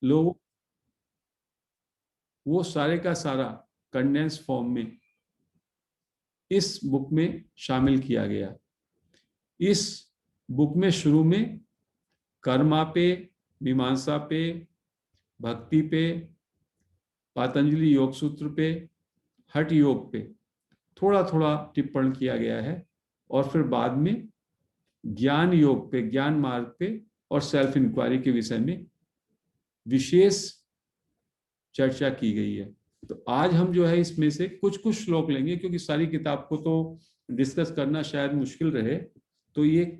लोग वो सारे का सारा कंडेंस फॉर्म में इस बुक में शामिल किया गया। इस बुक में शुरू में कर्मा पे, मीमांसा पे, भक्ति पे, पातंजलि योग सूत्र पे, हठ योग पे थोड़ा थोड़ा टिप्पण किया गया है, और फिर बाद में ज्ञान योग पे, ज्ञान मार्ग पे और सेल्फ इंक्वायरी के विषय में विशेष चर्चा की गई है। तो आज हम जो है इसमें से कुछ कुछ श्लोक लेंगे, क्योंकि सारी किताब को तो डिस्कस करना शायद मुश्किल रहे। तो ये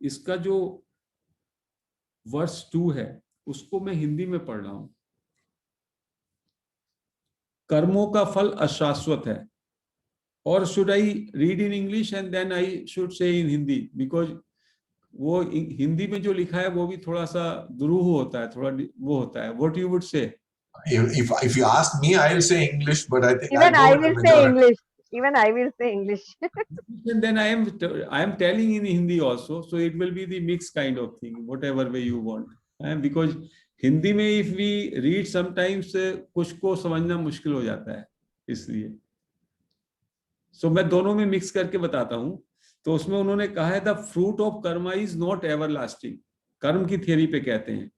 इसका जो वर्स 2 है उसको मैं हिंदी में पढ़ रहा हूं। कर्मों का फल अशाश्वत है। और should I read in English and then I should say in Hindi, because वो हिंदी में जो लिखा है वो भी थोड़ा सा दुरूह होता है, थोड़ा वो होता है। What you would say? If you ask me, I'll say English, but I think Even I know will the say majority. English. Even I will say English. And then I am telling in Hindi also, so it will be the mixed kind of thing, whatever way you want. Because Hindi में if we read sometimes कुछ को समझना मुश्किल हो जाता है, इसलिए सो मैं दोनों में मिक्स करके बताता हूं। तो उसमें उन्होंने कहा है the fruit of karma is not everlasting. कर्म की थियरी पे कहते हैं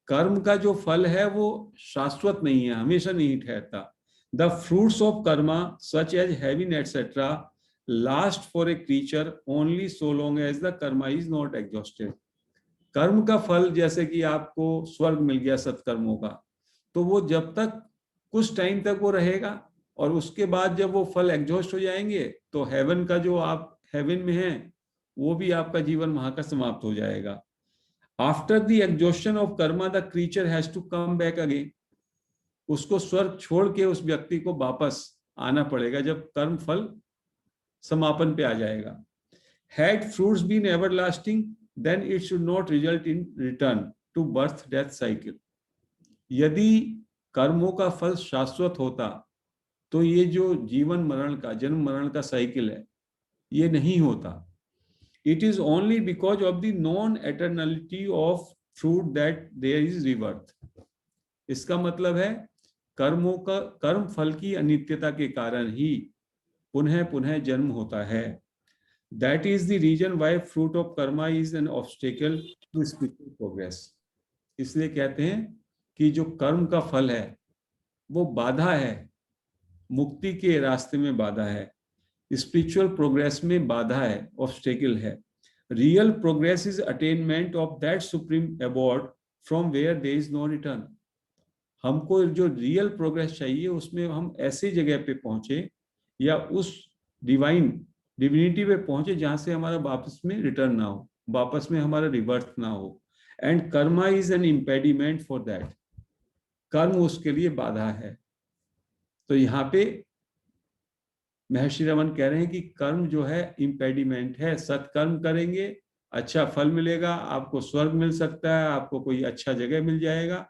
कर्म का जो फल है वो शाश्वत नहीं है, हमेशा नहीं ठहरता। The fruits of karma such as heaven etcetera last for a creature only so long as the karma is not exhausted. कर्म का फल जैसे कि आपको स्वर्ग मिल गया सत्कर्मों का, तो वो जब तक कुछ टाइम तक वो रहेगा, और उसके बाद जब वो फल एग्जॉस्ट हो जाएंगे तो हेवन का जो आप हेवन में हैं वो भी आपका जीवन वहां का समाप्त हो जाएगा। After the exhaustion of karma the creature has to come back again. उसको स्वर्ग छोड़ के उस व्यक्ति को वापस आना पड़ेगा जब कर्म फल समापन पे आ जाएगा। Had fruits been everlasting then it should not result in return to birth death cycle. यदि कर्मों का फल शाश्वत होता तो ये जो जीवन मरण का, जन्म मरण का साइकिल है, ये नहीं होता। It is only because of the non eternality of fruit that there is rebirth. इसका मतलब है कर्मों का, कर्म फल की अनित्यता के कारण ही पुनः पुनः जन्म होता है। That is the reason why fruit of karma is an obstacle to spiritual progress. इसलिए कहते हैं कि जो कर्म का फल है वो बाधा है, मुक्ति के रास्ते में बाधा है, स्पिरिचुअल प्रोग्रेस में बाधा है, ऑब्स्टेकल है। Real progress is attainment of that supreme abode from where there is no return. हमको जो रियल प्रोग्रेस चाहिए उसमें हम ऐसी जगह पे पहुंचे या उस डिविनिटी पे पहुंचे जहां से हमारा वापस में रिटर्न ना हो, वापस में हमारा रिवर्थ ना हो। And Karma is N impediment for that. कर्म उसके लिए बाधा है। तो यहाँ पे महर्षि रमन कह रहे हैं कि कर्म जो है इम्पेडिमेंट है। सत्कर्म करेंगे, अच्छा फल मिलेगा, आपको स्वर्ग मिल सकता है, आपको कोई अच्छा जगह मिल जाएगा।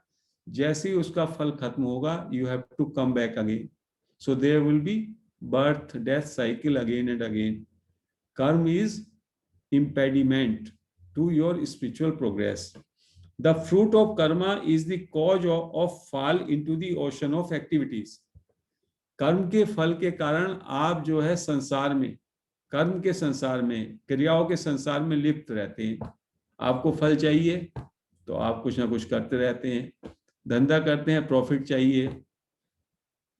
जैसे ही उसका फल खत्म होगा you have to come back again, so there will be birth death cycle again and again. Karma is impediment to your spiritual progress. The fruit of karma is the cause of fall into the ocean of activities. कर्म के फल के कारण आप जो है संसार में, कर्म के संसार में, क्रियाओं के संसार में लिप्त रहते हैं। आपको फल चाहिए तो आप कुछ ना कुछ करते रहते हैं, धंधा करते हैं, प्रॉफिट चाहिए,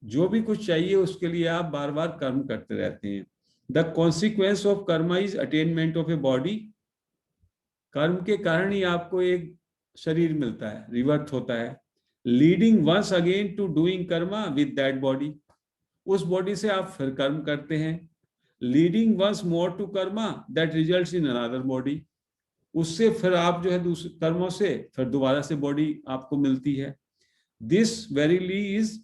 जो भी कुछ चाहिए उसके लिए आप बार बार कर्म करते रहते हैं। The consequence of karma is attainment of a body. कर्म के कारण ही आपको एक शरीर मिलता है, रिवर्थ होता है। Leading once again to doing karma with that body. उस बॉडी से आप फिर कर्म करते हैं। Leading once more to karma that results in another body. उससे फिर आप जो है दूसरे कर्मों से फिर दोबारा से बॉडी आपको मिलती है। This verily is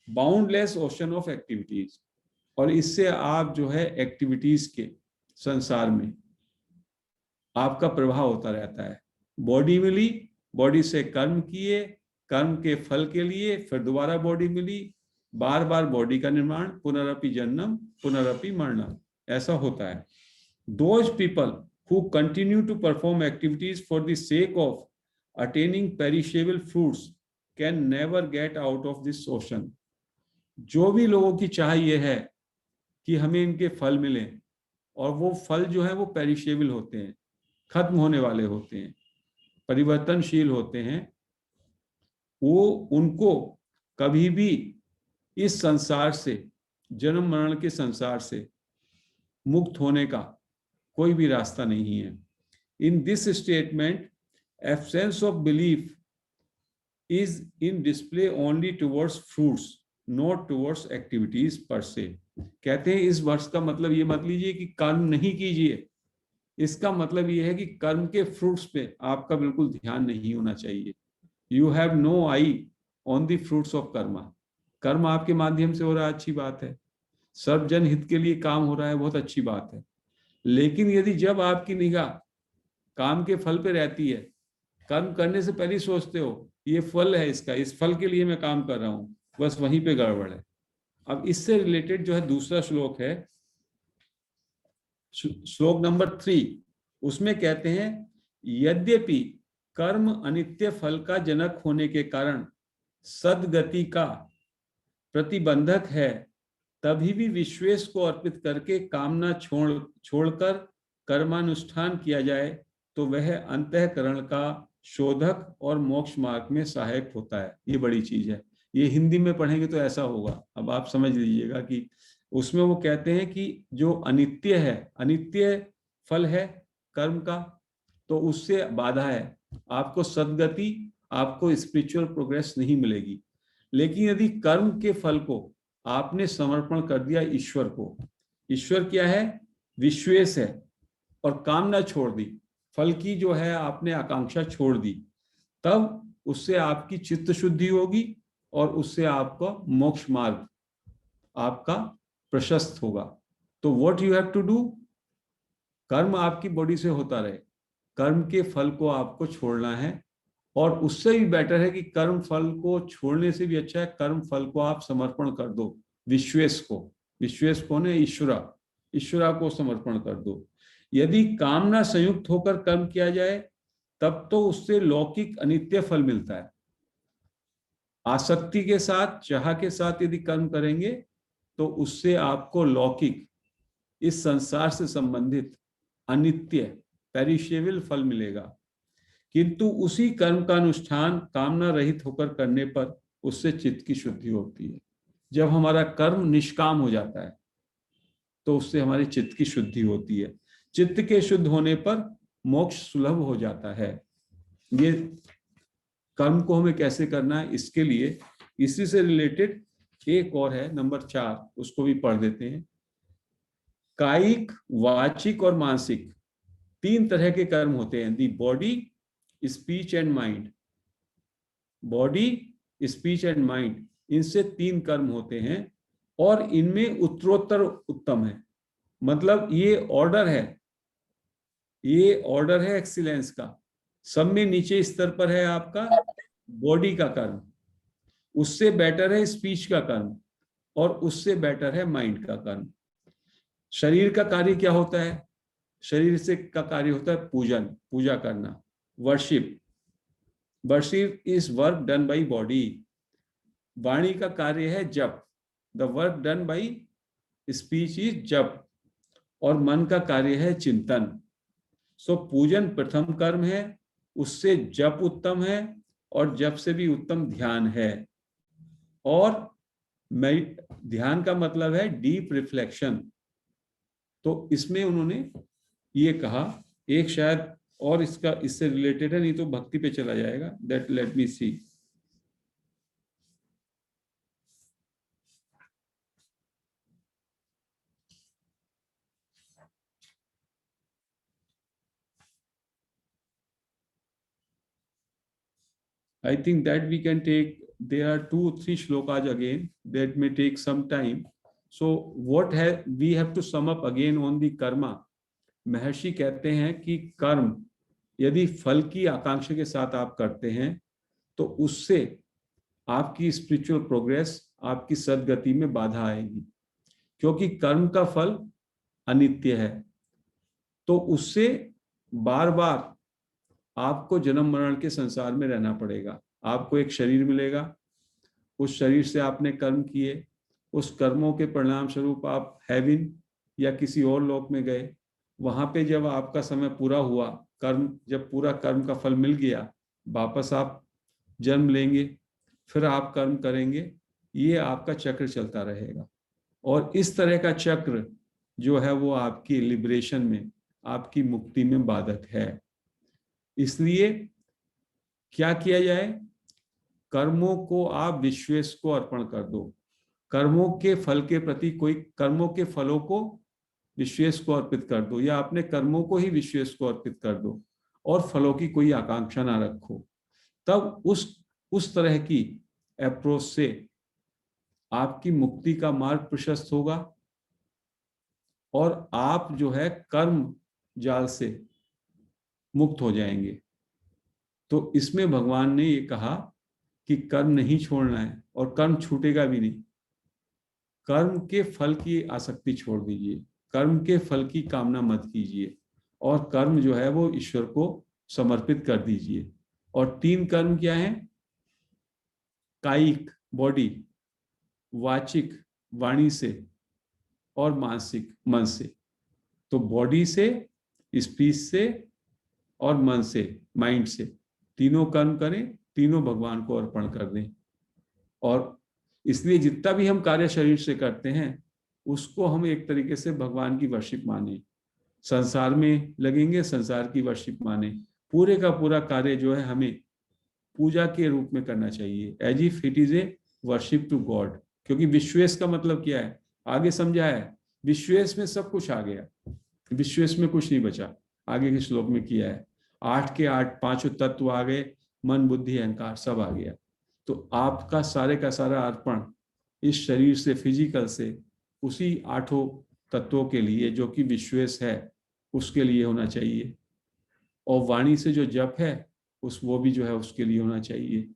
boundless ocean of activities. और इससे आप जो है एक्टिविटीज के संसार में आपका प्रभाव होता रहता है। बॉडी मिली, बॉडी से कर्म किए, कर्म के फल के लिए फिर दोबारा बॉडी मिली, बार बार बॉडी का निर्माण, पुनरपि जन्म पुनरपि मरणम, ऐसा होता है। Those people who continue to perform activities for the sake of attaining perishable fruits can never get out of this ocean. जो भी लोगों की चाह ये है कि हमें इनके फल मिले, और वो फल जो है वो पेरिशेबल होते हैं, खत्म होने वाले होते हैं, परिवर्तनशील होते हैं, वो उनको कभी भी इस संसार से, जन्म मरण के संसार से मुक्त होने का कोई भी रास्ता नहीं है. In this statement absence of belief is in display only towards fruits, not towards activities पर से. कहते हैं इस वर्ष का मतलब ये मत लीजिए कि कर्म नहीं कीजिए, इसका मतलब ये है कि कर्म के फ्रूट्स पे आपका बिल्कुल ध्यान नहीं होना चाहिए. You have no eye on the fruits of karma. कर्म आपके माध्यम से हो रहा है, अच्छी बात है, सब जन हित के लिए काम हो रहा है, बहुत अच्छी बात है. लेकिन यदि जब आपकी निगाह काम के फल पे रहती है, कर्म करने से पहले सोचते हो ये फल है इसका, इस फल के लिए मैं काम कर रहा हूं, बस वहीं पे गड़बड़ है. अब इससे रिलेटेड जो है दूसरा श्लोक है, श्लोक नंबर 3, उसमें कहते हैं यद्यपि कर्म अनित्य फल का जनक होने के कारण सद्गति का प्रतिबंधक है, तभी भी विश्वेश को अर्पित करके कामना छोड़कर कर्मानुष्ठान किया जाए तो वह अंतःकरण का शोधक और मोक्ष मार्ग में सहायक होता है. ये बड़ी चीज है, ये हिंदी में पढ़ेंगे तो ऐसा होगा. अब आप समझ लीजिएगा कि उसमें वो कहते हैं कि जो अनित्य है, अनित्य फल है कर्म का, तो उससे बाधा है, आपको सद्गति, आपको स्पिरिचुअल प्रोग्रेस नहीं मिलेगी. लेकिन यदि कर्म के फल को आपने समर्पण कर दिया ईश्वर को, ईश्वर क्या है, विश्वेश है, और कामना छोड़ दी, फल की जो है आपने आकांक्षा छोड़ दी, तब उससे आपकी चित्त शुद्धि होगी और उससे आपका मोक्ष मार्ग आपका प्रशस्त होगा. तो what you have to do, कर्म आपकी बॉडी से होता रहे, कर्म के फल को आपको छोड़ना है. और उससे भी बेटर है कि कर्म फल को छोड़ने से भी अच्छा है कर्म फल को आप समर्पण कर दो विश्वेश को. विश्वेश कौन है, ईश्वरा को समर्पण कर दो. यदि कामना संयुक्त होकर कर्म किया जाए तब तो उससे लौकिक अनित्य फल मिलता है. आसक्ति के साथ, चाह के साथ यदि कर्म करेंगे तो उससे आपको लौकिक, इस संसार से संबंधित अनित्य पेरिशेबल फल मिलेगा. किंतु उसी कर्म का अनुष्ठान कामना रहित होकर करने पर उससे चित्त की शुद्धि होती है. जब हमारा कर्म निष्काम हो जाता है तो उससे हमारी चित्त की शुद्धि होती है. चित्त के शुद्ध होने पर मोक्ष सुलभ हो जाता है. ये कर्म को हमें कैसे करना है, इसके लिए इसी से रिलेटेड एक और है नंबर 4, उसको भी पढ़ देते हैं. कायिक, वाचिक और मानसिक 3 तरह के कर्म होते हैं. The body, speech and mind. Body, speech and mind, इनसे 3 कर्म होते हैं और इनमें उत्तरोत्तर उत्तम है. मतलब ये ऑर्डर है एक्सीलेंस का. सब में नीचे स्तर पर है आपका बॉडी का कर्म, उससे बेटर है स्पीच का कर्म, और उससे बेटर है माइंड का कर्म. शरीर का कार्य क्या होता है, शरीर से का कार्य होता है पूजन, पूजा करना, worship. Worship is work done by body. वाणी का कार्य है जप, the work done by speech is जप. और मन का कार्य है चिंतन. सो पूजन प्रथम कर्म है, उससे जप उत्तम है, और जप से भी उत्तम ध्यान है. और ध्यान का मतलब है डीप रिफ्लेक्शन. तो इसमें उन्होंने ये कहा, एक शायद और इसका इससे रिलेटेड है, नहीं तो भक्ति पे चला जाएगा. That let me see. I think that we can take, there are 2-3 shlokas again that may take some time. So what we have to sum up again on the karma. महर्षि कहते हैं कि कर्म यदि फल की आकांक्षा के साथ आप करते हैं तो उससे आपकी स्पिरिचुअल प्रोग्रेस, आपकी सद्गति में बाधा आएगी, क्योंकि कर्म का फल अनित्य है. तो उससे बार बार आपको जन्म मरण के संसार में रहना पड़ेगा। आपको एक शरीर मिलेगा, उस शरीर से आपने कर्म किए, उस कर्मों के परिणाम स्वरूप आप हेवन या किसी और लोक में गए। वहां पे जब आपका समय पूरा हुआ, कर्म जब पूरा कर्म का फल मिल गया, वापस आप जन्म लेंगे, फिर आप कर्म करेंगे। ये आपका चक्र चलता रहेगा। और इस तरह का चक्र जो है वो आपकी लिबरेशन में, आपकी मुक्ति में बाधक है। इसलिए क्या किया जाए? कर्मों को आप विश्वेश को अर्पण कर दो। कर्मों के फल के प्रति कोई, कर्मों के फलों को विश्वेश को अर्पित कर दो, या अपने कर्मों को ही विश्वेश को अर्पित कर दो, और फलों की कोई आकांक्षा ना रखो। तब उस तरह की अप्रोच से आपकी मुक्ति का मार्ग प्रशस्त होगा, और आप जो है कर्म जाल से मुक्त हो जाएंगे। तो इसमें भगवान ने ये कहा कि कर्म नहीं छोड़ना है, और कर्म छूटेगा भी नहीं। कर्म के फल की आसक्ति छोड़ दीजिए, कर्म के फल की कामना मत कीजिए, और कर्म जो है वो ईश्वर को समर्पित कर दीजिए। और 3 कर्म क्या हैं? कायिक बॉडी, वाचिक वाणी से, और मानसिक मन से। तो बॉडी से, स्पीच से, और मन से, माइंड से, तीनों कर्म करें, तीनों भगवान को अर्पण कर दें। और इसलिए जितना भी हम कार्य शरीर से करते हैं, उसको हम एक तरीके से भगवान की वर्शिप माने। संसार में लगेंगे, संसार की वर्शिप माने। पूरे का पूरा कार्य जो है हमें पूजा के रूप में करना चाहिए, as if it is a worship to God. क्योंकि विश्वेश का मतलब क्या है, आगे समझा है। विश्वेश में सब कुछ आ गया, विश्वेश में कुछ नहीं बचा। आगे के श्लोक में किया है, 8 के 8 पांचों तत्व आ गए, मन बुद्धि अहंकार सब आ गया। तो आपका सारे का सारा अर्पण इस शरीर से, फिजिकल से, उसी 8 तत्वों के लिए जो कि विश्वेश है, उसके लिए होना चाहिए। और वाणी से जो जप है वो भी जो है उसके लिए होना चाहिए।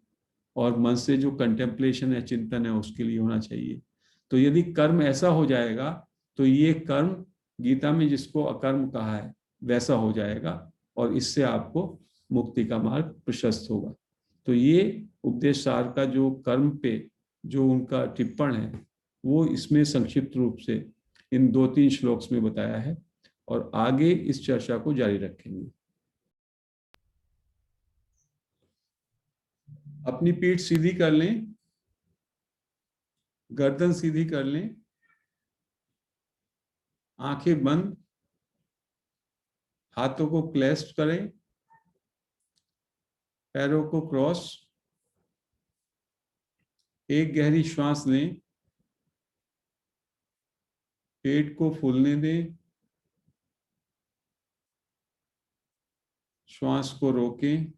और मन से जो कंटेम्पलेशन है, चिंतन है, उसके लिए होना चाहिए। तो यदि कर्म ऐसा हो जाएगा, तो ये कर्म गीता में जिसको अकर्म कहा है वैसा हो जाएगा, और इससे आपको मुक्ति का मार्ग प्रशस्त होगा। तो ये उपदेश सार का जो कर्म पे जो उनका टिप्पण है, वो इसमें संक्षिप्त रूप से इन 2-3 श्लोक्स में बताया है, और आगे इस चर्चा को जारी रखेंगे। अपनी पीठ सीधी कर लें, गर्दन सीधी कर लें, आंखें बंद, हाथों को क्लेस्प करें, पैरों को क्रॉस। एक गहरी श्वास लें, पेट को फूलने दें, श्वास को रोकें,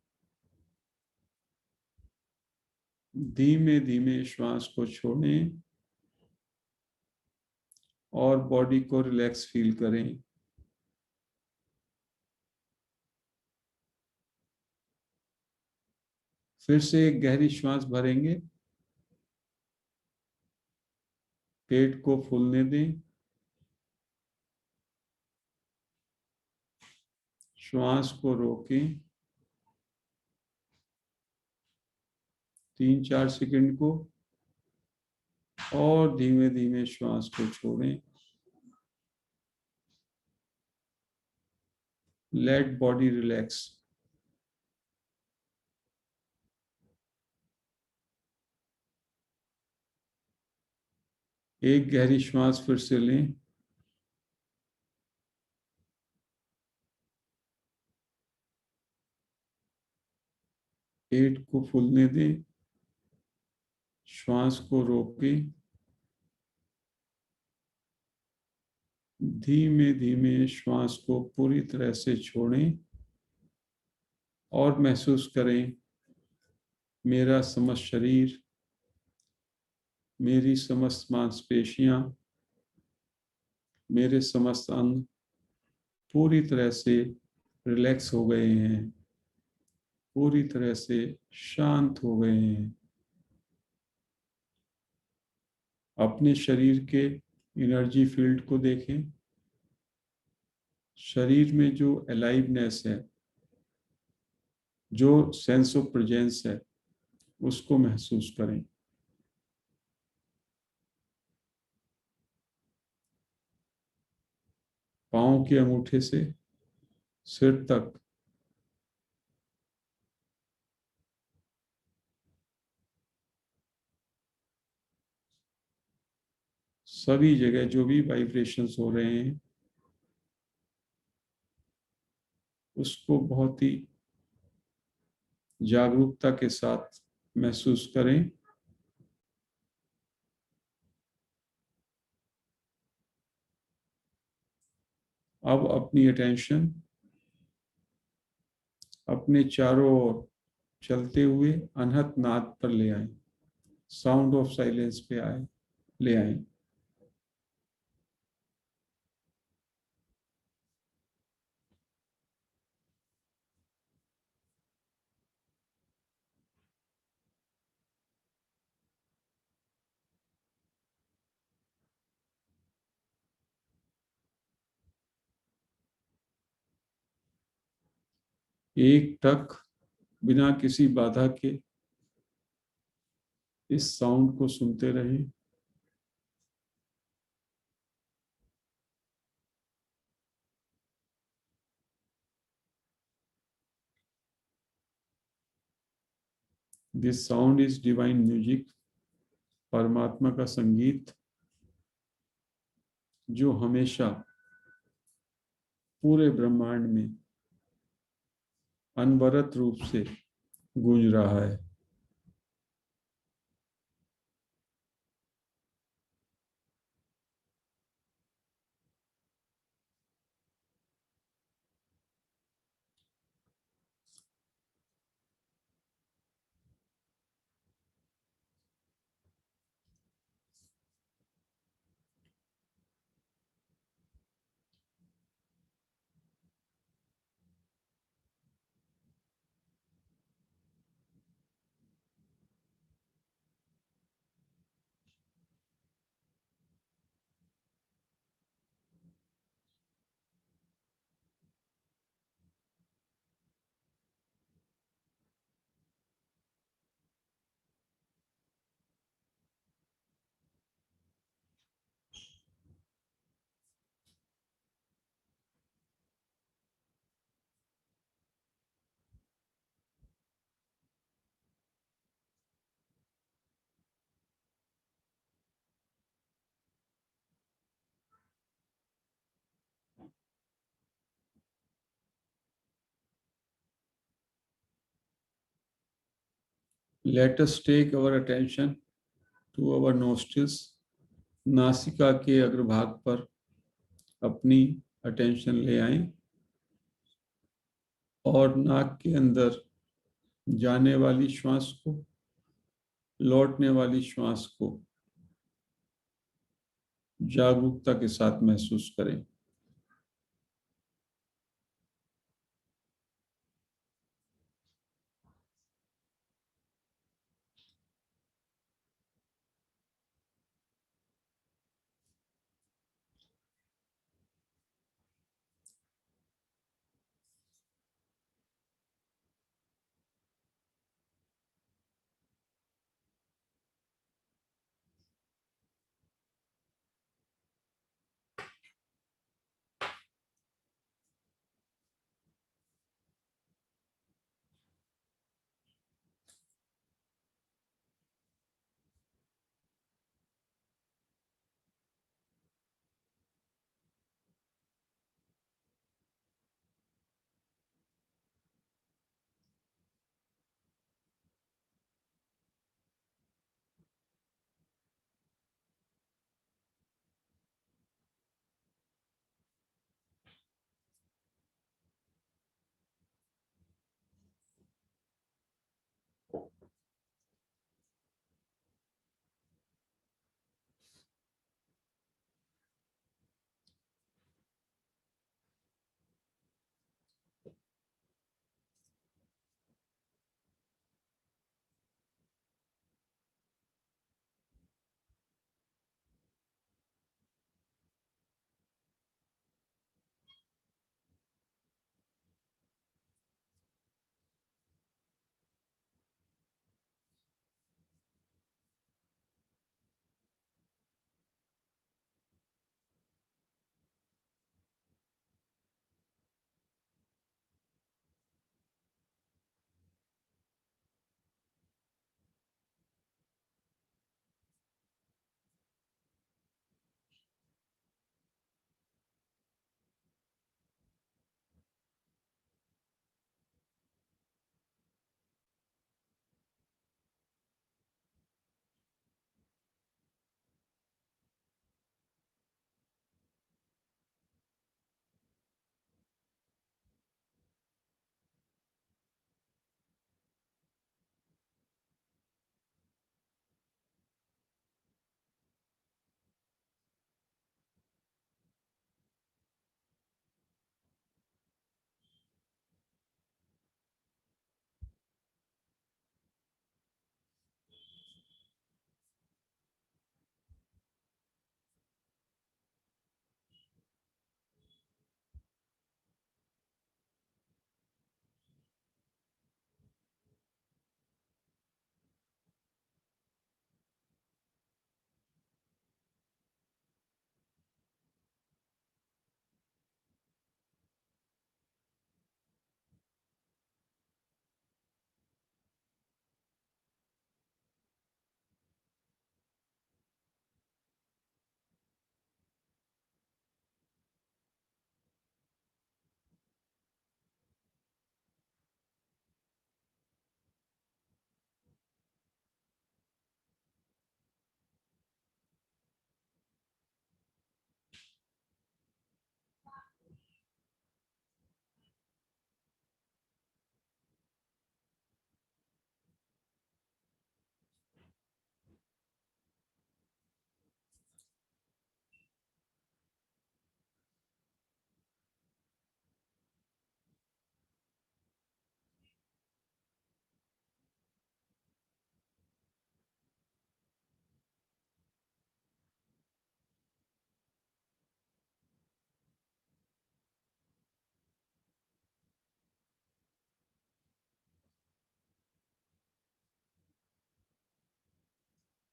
धीमे धीमे श्वास को छोड़ें, और बॉडी को रिलैक्स फील करें। फिर से एक गहरी श्वास भरेंगे, पेट को फूलने दें, श्वास को रोकें 3-4 सेकंड को, और धीमे धीमे श्वास को छोड़ें। Let body relax. एक गहरी श्वास फिर से लें, पेट को फूलने दें, श्वास को रोकें, धीमे धीमे श्वास को पूरी तरह से छोड़ें, और महसूस करें मेरा समस्त शरीर, मेरी समस्त मांसपेशियां, मेरे समस्त अंग पूरी तरह से रिलैक्स हो गए हैं, पूरी तरह से शांत हो गए हैं। अपने शरीर के एनर्जी फील्ड को देखें। शरीर में जो अलाइवनेस है, जो सेंस ऑफ प्रेजेंस है उसको महसूस करें। पाँव के अंगूठे से सिर तक सभी जगह जो भी वाइब्रेशंस हो रहे हैं उसको बहुत ही जागरूकता के साथ महसूस करें। अब अपनी अटेंशन अपने चारों ओर चलते हुए अनहत नाद पर ले आए, साउंड ऑफ साइलेंस पे ले आए। एक टक बिना किसी बाधा के इस साउंड को सुनते रहें। This sound is divine music, परमात्मा का संगीत जो हमेशा पूरे ब्रह्मांड में अनवरत रूप से गूंज रहा है। Let us take our attention to our nostrils. नासिका के अग्रभाग पर अपनी अटेंशन ले आएं और नाक के अंदर जाने वाली श्वास को, लौटने वाली श्वास को जागरूकता के साथ महसूस करें।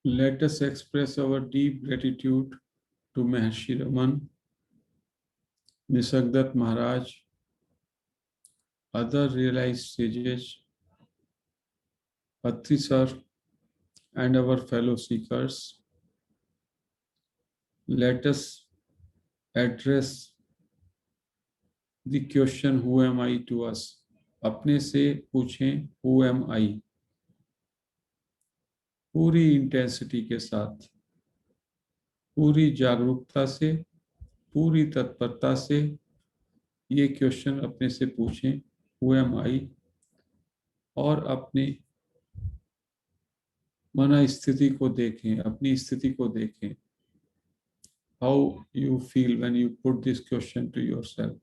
Let us express our deep gratitude to Maharshi Raman, Nisargadatta Maharaj, other realized sages, Atri sir, and our fellow seekers. Let us address the question, who am I, to us. अपने से पूछें, who am I, पूरी intensity के साथ, पूरी जागरूकता से, पूरी तत्परता से ये क्वेश्चन अपने से पूछें, who am I, और अपनी मन स्थिति को देखें, अपनी स्थिति को देखें. How you feel when you put this question to yourself.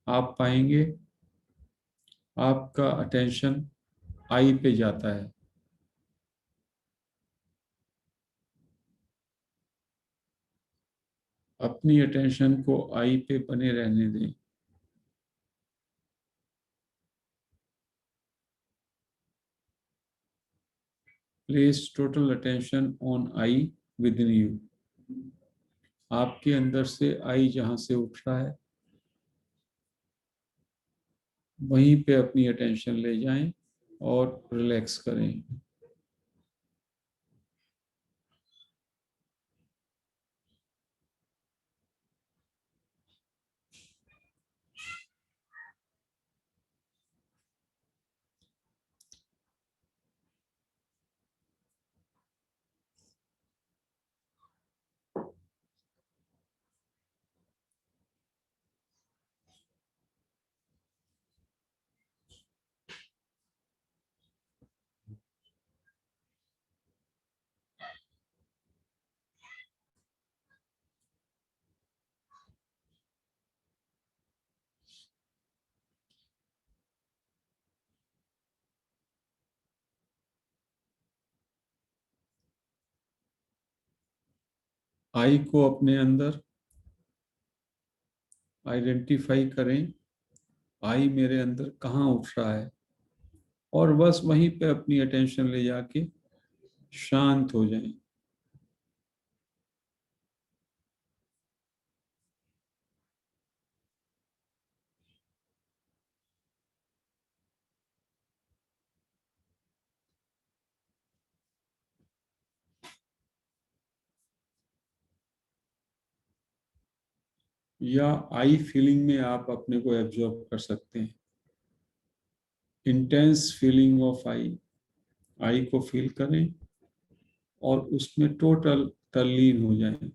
आप पाएंगे आपका अटेंशन आई पे जाता है. अपनी अटेंशन को आई पे बने रहने दें. Place total attention on I within you. आपके अंदर से आई जहां से उठ रहा है वहीं पे अपनी अटेंशन ले जाएं और रिलैक्स करें. आई को अपने अंदर आइडेंटिफाई करें. आई मेरे अंदर कहाँ उठ रहा है और बस वहीं पे अपनी अटेंशन ले जाके शांत हो जाएं. या आई फीलिंग में आप अपने को एब्जॉर्ब कर सकते हैं. इंटेंस फीलिंग ऑफ आई, आई को फील करें और उसमें टोटल तल्लीन हो जाएं.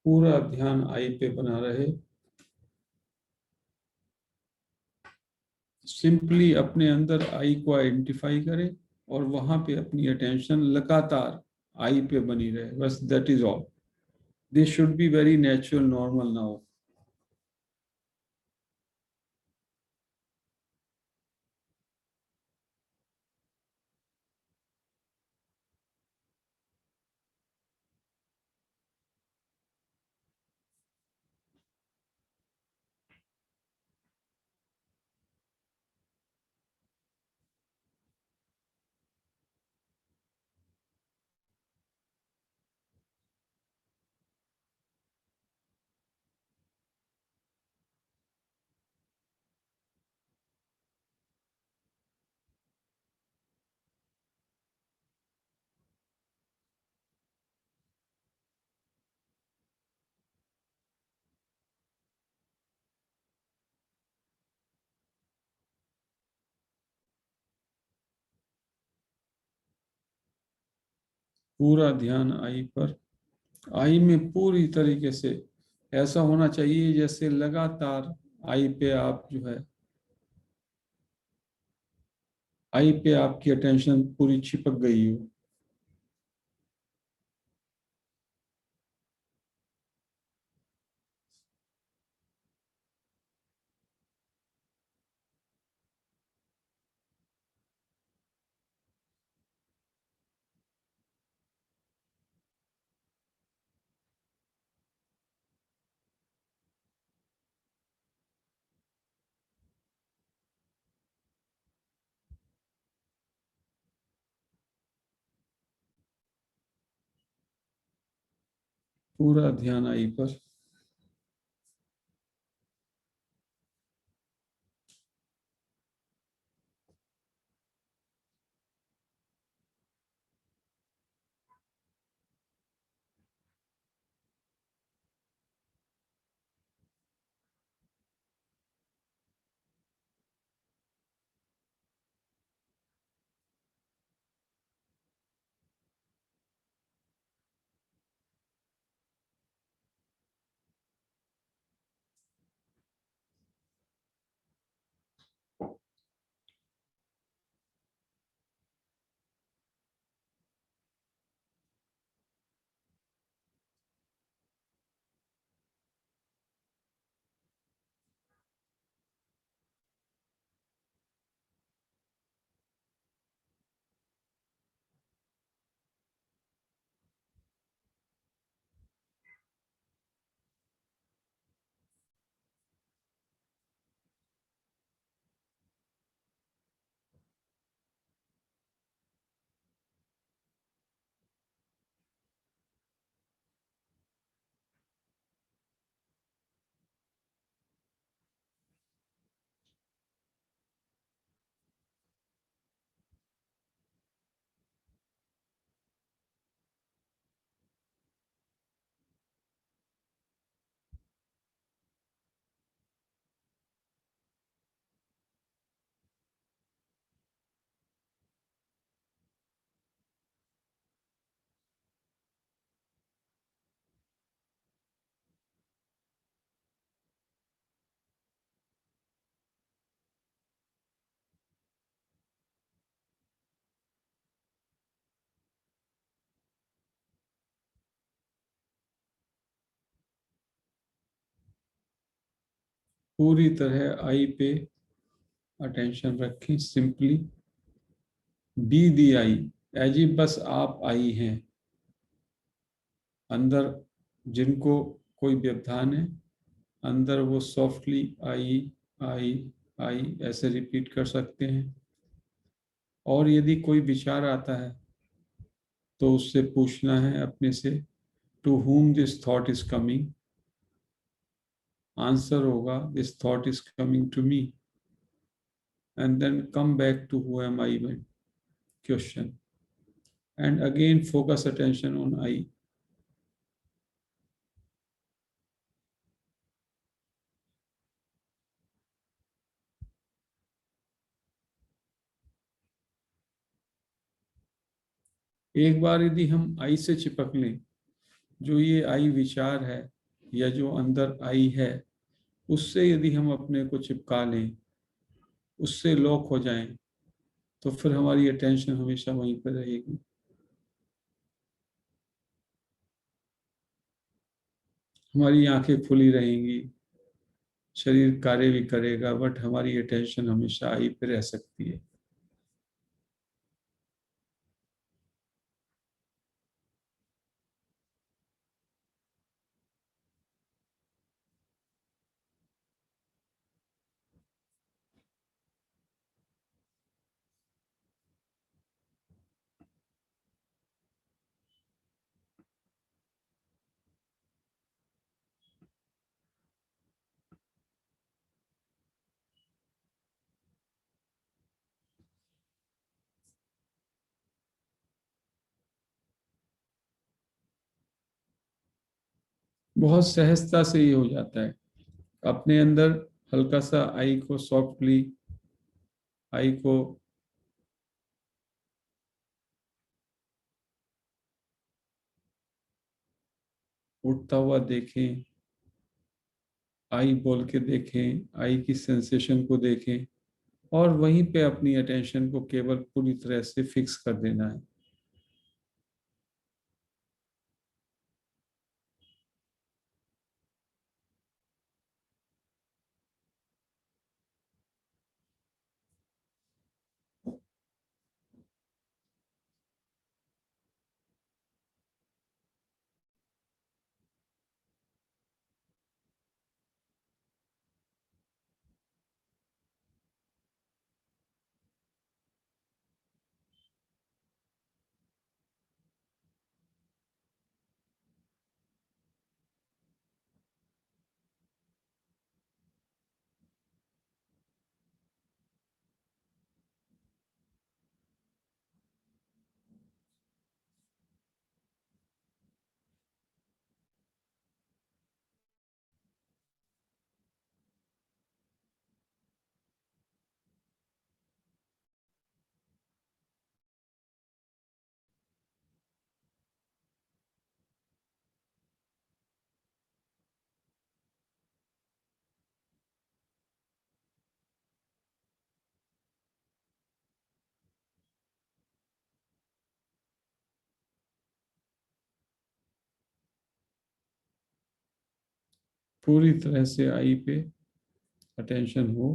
पूरा ध्यान आई पे बना रहे। सिंपली अपने अंदर आई को आइडेंटिफाई करें और वहां पे अपनी अटेंशन लगातार आई पे बनी रहे, बस that is all. This should be very natural, normal now. पूरा ध्यान आई पर। आई में पूरी तरीके से ऐसा होना चाहिए जैसे लगातार आई पे आप जो है, आई पे आपकी अटेंशन पूरी चिपक गई हो। पूरा ध्यान आई पर। पूरी तरह आई पे अटेंशन रखें। Simply be the eye, as if बस आप आई हैं। अंदर जिनको कोई व्यवधान है, अंदर वो सॉफ्टली आई आई आई ऐसे रिपीट कर सकते हैं। और यदि कोई विचार आता है तो उससे पूछना है अपने से, to whom this thought is coming. Answer होगा, this thought is coming to me. And then come back to who am I में question, and again focus attention on I. एक बार यदि हम आई से चिपक लें, जो ये आई विचार है या जो अंदर आई है उससे यदि हम अपने को चिपका लें, उससे लॉक हो जाएं, तो फिर हमारी अटेंशन हमेशा वहीं पर रहेगी। हमारी आंखें खुली रहेंगी, शरीर कार्य भी करेगा, बट हमारी अटेंशन हमेशा आई पे रह सकती है। बहुत सहजता से ये हो जाता है। अपने अंदर हल्का सा आई को सॉफ्टली, आई को उठता हुआ देखें, आई बोल के देखें, आई की सेंसेशन को देखें, और वहीं पे अपनी अटेंशन को केवल पूरी तरह से फिक्स कर देना है। पूरी तरह से आई पे अटेंशन हो।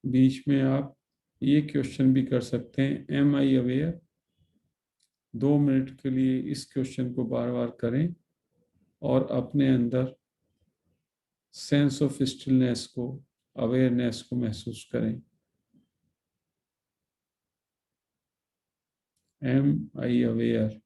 बीच में आप ये क्वेश्चन भी कर सकते हैं, एम आई अवेयर। 2 मिनट के लिए इस क्वेश्चन को बार बार करें और अपने अंदर सेंस ऑफ स्टिलनेस को, अवेयरनेस को महसूस करें। एम आई अवेयर।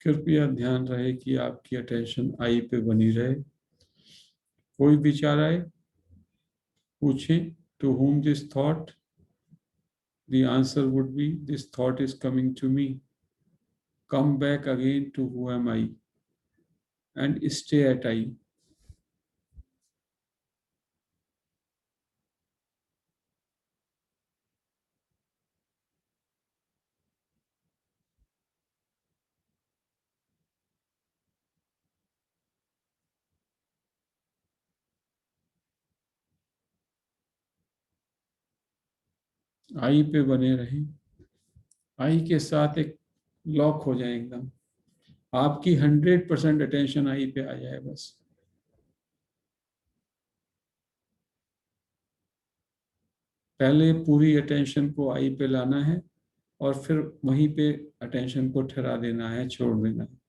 कृपया ध्यान रहे कि आपकी अटेंशन आई पे बनी रहे। कोई विचार आए, पूछें, to whom this thought? The answer would be, this thought is coming to me. Come back again to who am I and stay at I. आई पे बने रहें। आई के साथ एक लॉक हो जाए एकदम। आपकी 100% अटेंशन आई पे आ जाए बस। पहले पूरी अटेंशन को आई पे लाना है और फिर वहीं पे अटेंशन को ठहरा देना है, छोड़ देना है।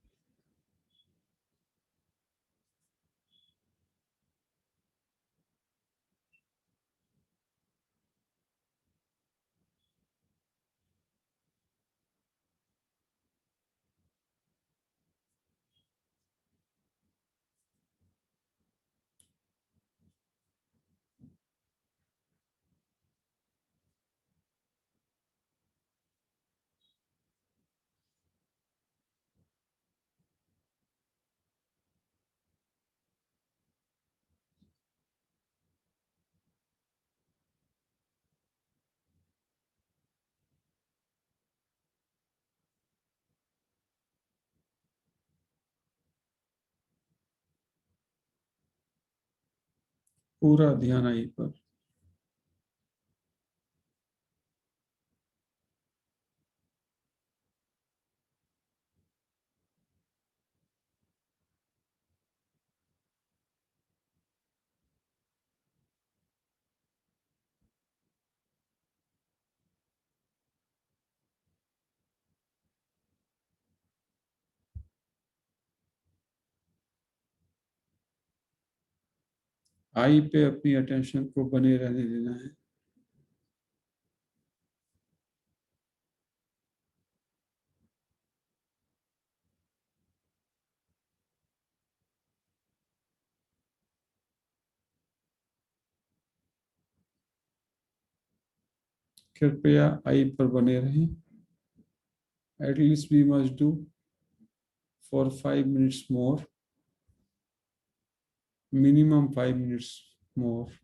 पूरा ध्यान आई पर। आई पे अपनी अटेंशन को बने रहने देना है। कृपया आई पर बने रहें। At least we must do for 5 minutes more, minimum 5 minutes more.